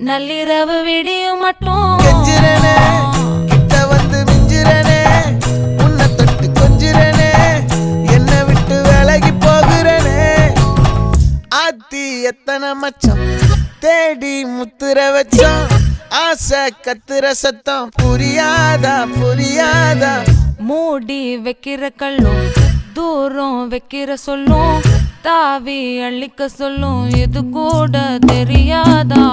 நள்ளிரவு விடியும் மட்டும் கெஞ்சிரனே கிட்ட வந்து மிஞ்சிரனே உன்னை தொட்டு கொஞ்சிரனே என்னை விட்டு விலகி போகிறனே ஆத்தி எத்தனை மச்சம் தேடி முத்துற வச்சோம் ஆசை கத்துற சத்தம் புரியாதா புரியாதா மூடி வைக்கிற கல்லும் தூரம் வைக்கிற சொல்லும் தாவி அள்ளிக்க சொல்லும் இது கூட தெரியாதா